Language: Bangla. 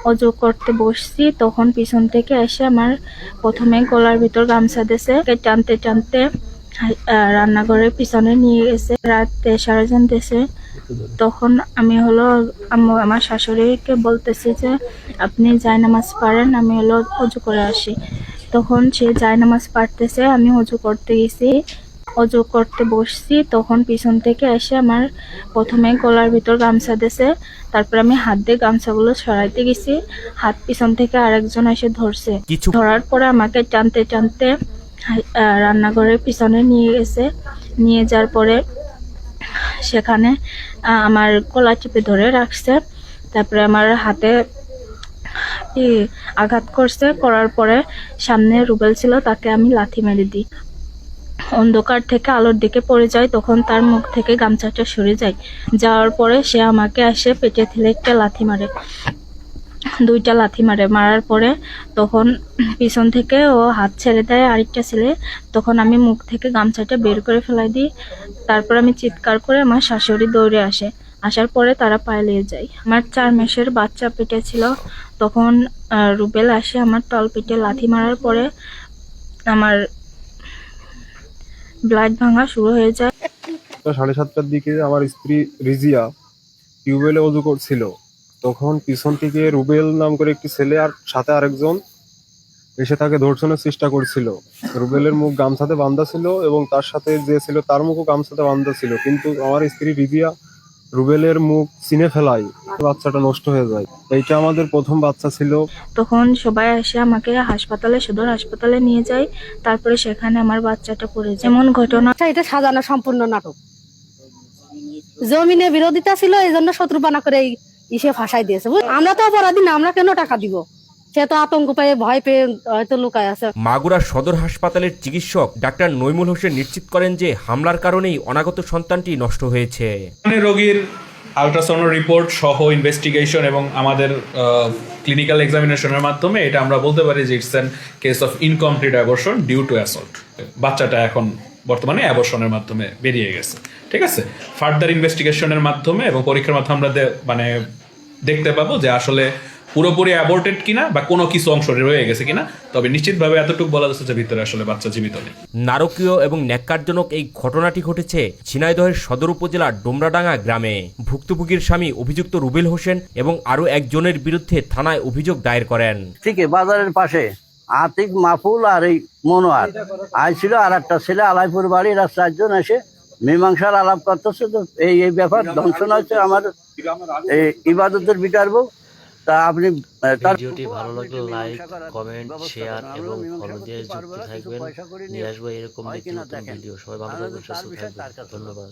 অজু করতে বসছি, তখন পিছন থেকে এসে আমার প্রথমে গলার ভিতর গামছা দিয়েছে, টানতে টানতে রান্নাঘরের পিছনে নিয়ে গেছে, রাত 3:30 দিয়েছে। তখন আমি আমার শাশুড়িকে বলতেছি যে আপনি জায়নামাজ পারেন, আমি অজু করে আসি। তখন সে জায়নামাজ পারতেছে, আমি অজু করতে গেছি, অজু করতে বসছি, তখন পিছন থেকে এসে আমার প্রথমে গলার ভিতর গামছা দিয়েছে। তারপর আমি হাত দিয়ে গামছাগুলো সরাইতে গেছি, হাত পিছন থেকে আরেকজন এসে ধরছে। ধরার পরে আমাকে টানতে টানতে রান্নাঘরের পিছনে নিয়ে গেছে। নিয়ে যাওয়ার পরে সেখানে আমার গলা টিপে ধরে রাখছে। তারপরে আমার হাতে আঘাত করছে, করার পরে সামনে রুবেল ছিল, তাকে আমি লাথি মেরে দিই। অন্ধকার থেকে আলোর দিকে পড়ে যায়, তখন তার মুখ থেকে গামছাটা সরে যায়। যাওয়ার পরে সে আমাকে এসে পেটে ঠেলে একটা লাথি মারে, 2টা লাথি মারে। মারার পরে তখন পিছন থেকে ও হাত ছেড়ে দেয় আরেকটা ছেলে, তখন আমি মুখ থেকে গামছাটা বের করে ফেলাই দিই। তারপর আমি চিৎকার করে আমার শাশুড়ি দৌড়ে আসে, আসার পরে তারা পালিয়ে যায়। আমার 4 মাসের বাচ্চা পেটে ছিল, তখন রুবেল আসে আমার তল পেটে লাথি মারার পরে আমার ব্লাড ভাঙা শুরু হয়ে যায়। 7:30টার দিকে আমার স্ত্রী রিজিয়া টিউবওয়েলে অজু করছিল, তখন পিছন থেকে রুবেল নাম করে একটি ছেলে আর সাথে আরেকজন এসে তাকে ধর্ষণের চেষ্টা করছিল। রুবেলের মুখ গামছাতে বাঁধা ছিল এবং তার সাথে যে ছিল তার মুখও গামছাতে বাঁধা ছিল, কিন্তু আমার স্ত্রী রিজিয়া রুবেলের মুখ চিনে ফেলায় বাচ্চাটা নষ্ট হয়ে যায়। এইটা আমাদের প্রথম বাচ্চা ছিল। তখন সবাই এসে আমাকে সদর হাসপাতালে নিয়ে যায়। তারপরে সেখানে আমার বাচ্চাটা পড়ে যায়। এমন ঘটনা। এটা সাজানো সম্পূর্ণ নাটক। জমিনে বিরোধিতা ছিল, এই জন্য শত্রুপানা করে ইসে ফাঁসাই দিয়েছে। আমরা তো অপরাধী না, আমরা কেন টাকা দিব? সে তো আতঙ্ক পেয়ে ভয় পেয়ে হয়তো লুকায় আছে। মাগুরা সদর হাসপাতালের চিকিৎসক ডাক্তার নইমুল হোসেন নিশ্চিত করেন যে হামলার কারণেই অনাগত সন্তানটি নষ্ট হয়েছে। রোগীর আল্ট্রাসাউন্ড রিপোর্ট সহ ইনভেস্টিগেশন এবং আমাদের ক্লিনিক্যাল এক্সামিনেশনের মাধ্যমে এটা আমরা বলতে পারি যে it's an case of incomplete abortion due to assault. বাচ্চাটা এখন বর্তমানে অ্যাবর্শনের মাধ্যমে বেরিয়ে গেছে। ঠিক আছে, ফার্দার ইনভেস্টিগেশনের মাধ্যমে এবং পরীক্ষার মাধ্যমে আমরা দেখতে পাবো যে আসলে পুরোপুরি অ্যাবর্টেড কিনা বা কোনো কিছু অংশ রয়ে গেছে কিনা। তবে নিশ্চিতভাবে এতটুকু বলা যাচ্ছে যে ভিতরে আসলে বাচ্চা জীবিত নেই। নারকীয় এবং ন্যাক্কারজনক এই ঘটনাটি ঘটেছে ঝিনাইদহের সদর উপজেলার ডোমরাডাঙ্গা গ্রামে। ভুক্তভোগীর স্বামী অভিযুক্ত রুবেল হোসেন এবং আরো একজনের বিরুদ্ধে থানায় অভিযোগ দায়ের করেন। ঠিক বাজারের পাশে আতিক, মাহফুল আর এই মনোয়ার আইছিল, আর একটা ছেলে আলাইপুর বাড়ি। এরা 4 জন এসে মীমাংসার আলাপ করতেছে। তো এই ব্যাপার ধ্বংসন হচ্ছে আমার এই ইবাদতের বিচারবো। তা আপনি ভিডিওটি ভালো লাগলে লাইক, কমেন্ট, শেয়ার এবং ফলো দিয়ে যুক্ত থাকবেন। নিয়ে আসবো এরকম নিত্য নতুন ভিডিও। সবাই ভালো থাকবেন, সুস্থ থাকবেন। ধন্যবাদ।